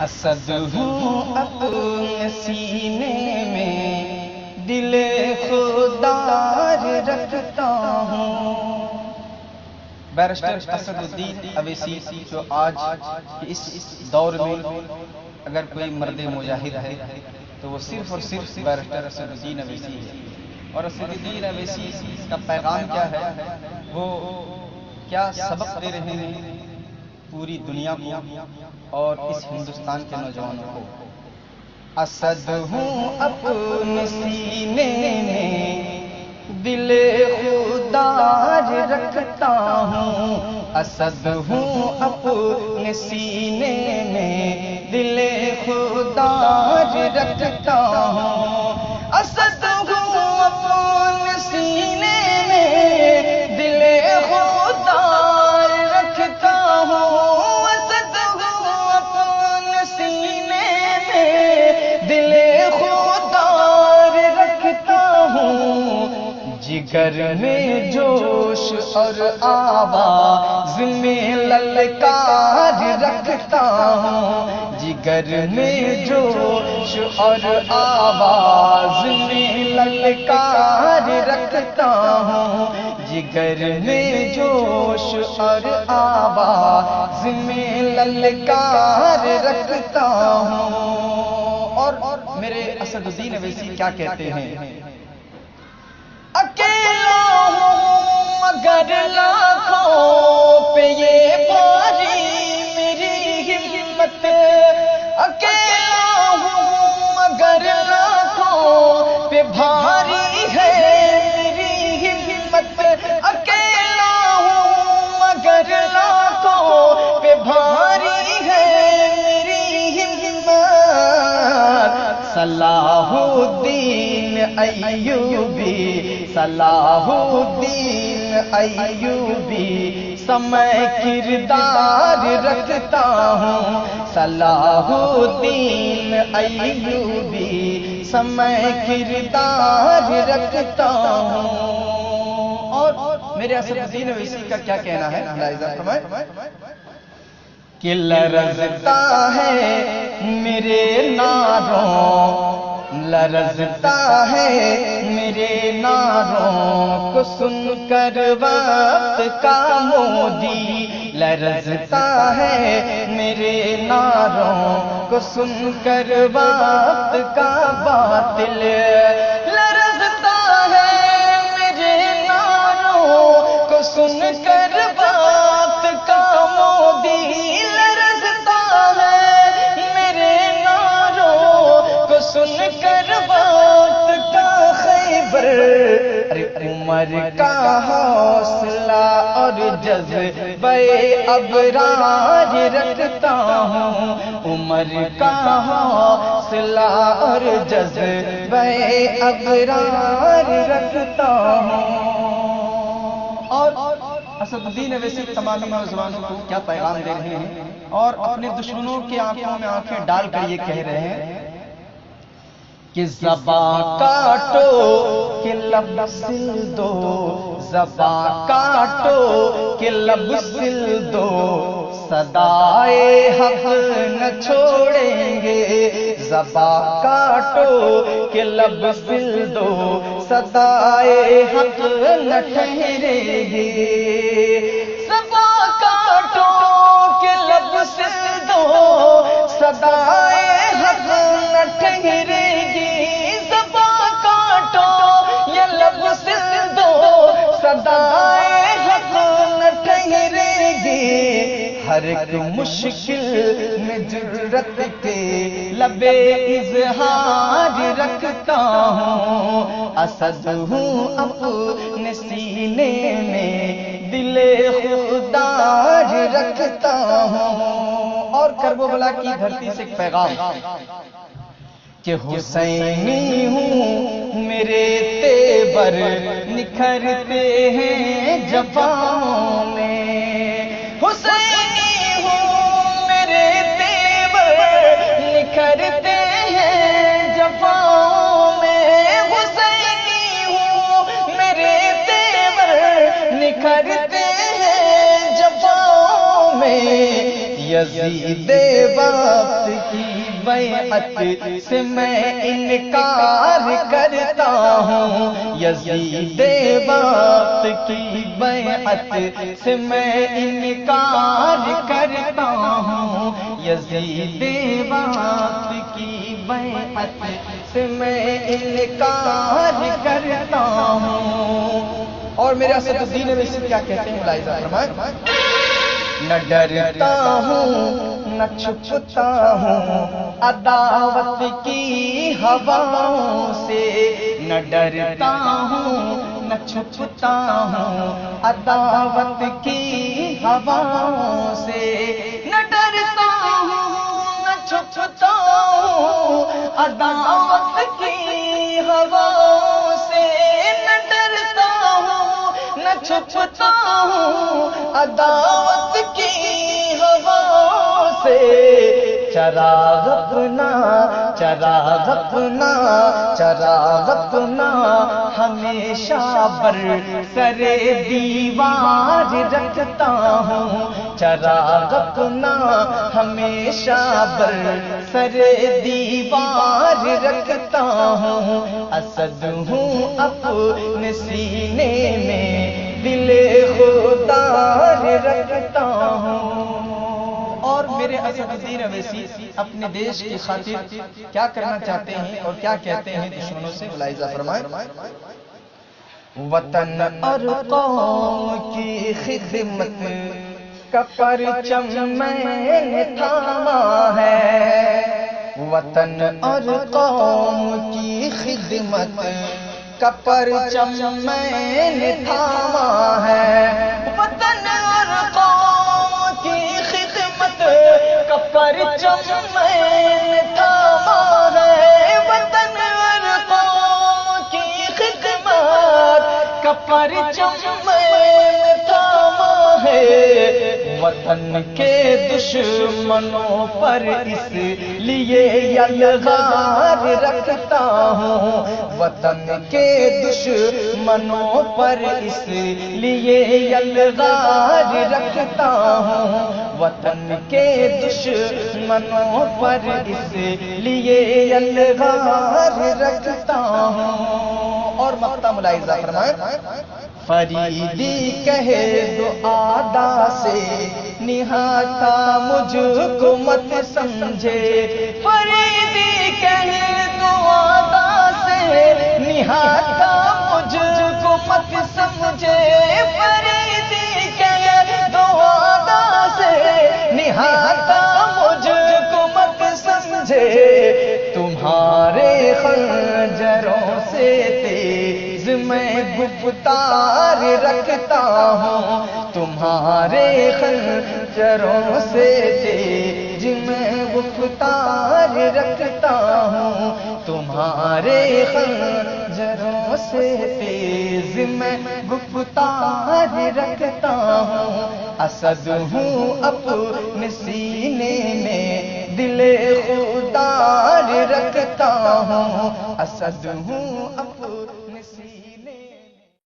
اسد ہوں اپنے سینے میں دل خوددار رکھتا ہوں۔ بیرسٹر اسد الدین اویسی جو آج اس دور میں اگر کوئی مرد مجاہد ہے تو وہ صرف اور صرف بیرسٹر اسد الدین اویسی ہے۔ اور اسد الدین اویسی کا پیغام کیا ہے، وہ کیا سبق دے رہے ہیں پوری دنیا کو اور اس ہندوستان کے نوجوانوں کو۔ اسد ہوں اپنے سینے میں دل خوددار رکھتا ہوں، اسد ہوں اپنے سینے میں دل خوددار رکھتا ہوں، اسد ہوں اپنے سینے میں دل خوددار رکھتا ہوں، اسد ہوں اپنے سینے میں دل خوددار رکھتا ہوں، جگر میں جوش اور آواز میں للکار رکھتا ہوں، جگر میں جوش اور آواز میں للکار رکھتا ہوں، جگر میں جوش اور آواز میں للکار رکھتا ہوں۔ اور میرے اسد الدین اویسی کیا کہتے ہیں، اکیلا ہوں مگر لاکھوں پہ یہ بھاری میری ہمت، اکیلا ہوں مگر لاکھوں پہ بھاری ہے میری ہمت، اکیلا ہوں مگر لاکھوں پہ بھاری ہے میری ہمت، صلاح الدین ایوبی، صلاح الدین ایوبی سمے کردار رکھتا ہوں، صلاح الدین ایوبی سمے کردار رکھتا ہوں۔ اور میرے اسد الدین اویسی کا کیا کہنا ہے، ملاحظہ فرمائیں، کہ لرزتا ہے میرے نعروں، لرزتا ہے میرے نعروں کو سن کر وقت کا مودی، لرزتا ہے میرے نعروں کو سن کر وقت کا باطل، لرزتا ہے میرے نعروں کو سن کر وقت کا مودی، لرزتا ہے میرے نعروں کو سن کر وقت کا خیبر، عمر کا حوصلہ اور جذبہ ابرار رکھتا ہوں، عمر کا حوصلہ اور جذبہ ابرار رکھتا ہوں۔ اور اسد الدین اویسی تمامی نوجوانوں کو کیا پیغام دے رہے ہیں، اور اپنے دشمنوں کی آنکھوں میں آنکھیں ڈال کر یہ کہہ رہے ہیں کہ زباں کاٹو کہ لب سل دو، زباں کاٹو کہ لب سل دو، صدائے حق نہ چھوڑیں گے، زباں کاٹو کہ لب سل دو، صدائے حق نہ ٹھہرے گی، زباں کاٹو کہ لب سل دو، صدائے حق نہ ٹھہرے گی، زباں کاٹو یہ لب سل دو، صدائے حق نہ ٹھہرے گی، ہر ایک مشکل میں جرت کے لبے اظہار رکھتا ہوں، اسد ہوں اپنے سینے میں دل خوددار رکھتا ہوں۔ اور کربلا کی دھرتی سے ایک پیغام کہ حسینی ہوں میرے تیور نکھرتے ہیں جفاؤں میں، حسینی ہوں میرے تیور نکھرتے ہیں جفاؤں میں، حسینی ہوں میرے تیور نکھرتے ہیں جفاؤں میں، یزید وقت بیعت سے میں انکار کرتا ہوں، یزید وقت کی بیعت سے میں انکار کرتا ہوں، یزید وقت کی بیعت سے میں انکار کرتا ہوں۔ اور میرے اسد الدین اویسی کیا کہتے ہیں ملاحظہ فرمائیں، نہ ڈرتا ہوں نہ چھپتا ہوں عداوت کی ہواؤں سے، نہ ڈرتا ہوں نہ چھپتا ہوں عداوت کی ہواؤں سے، نہ ڈرتا ہوں نہ چھپتا ہوں عداوت کی ہواؤں سے، نہ ڈرتا ہوں نہ چھپتا ہوں عداوت کی ہواؤں سے، چراغ اپنا چراغ اپنا چراغ اپنا ہمیشہ بر سر دیوار رکھتا ہوں، چراغ اپنا ہمیشہ بر سر دیوار رکھتا ہوں، اسد ہوں اپنے سینے میں دل خوددار رکھتا ہوں۔ اور میرے اسد الدین اویسی اپنے دیش کی خاطر کیا کرنا چاہتے ہیں اور کیا کہتے ہیں دشمنوں سے ملاحظہ فرمائیں، وطن اور قوم کی خدمت کا پرچم میں نے تھاما ہے، وطن اور قوم کی خدمت کا پرچم میں نے تھاما ہے، وطن اور قوم کی خدمت کا پرچم میں نے تھاما ہے، وطن اور قوم کی خدمت کا پرچم میں نے تھاما ہے، وطن کے دشمنوں پر اس لیے یلغار رکھتا ہوں، وطن کے دشمنوں پر اس لیے یلغار رکھتا ہوں، وطن کے دشمنوں پر اس لیے یلغار رکھتا ہوں۔ اور مقطع ملاحظہ فرمائیں، فریدی کہے دو آدا سے نہاتا مجھ کو مت سمجھے، فریدی کہے دو آدا سے نہاتا مجھ کو مت سمجھے، فریدی کہے دو آدا سے نہاتا مجھ کو مت سمجھے، تمہارے خنجروں سے تیز میں گفتار رکھتا ہوں، تمہارے خنجروں سے تیز میں گفتار رکھتا ہوں، تمہارے خنجروں سے تیز میں گفتار رکھتا ہوں، اسد ہوں اپنے سینے میں دل خوددار رکھتا ہوں، اسد ہوں اپنے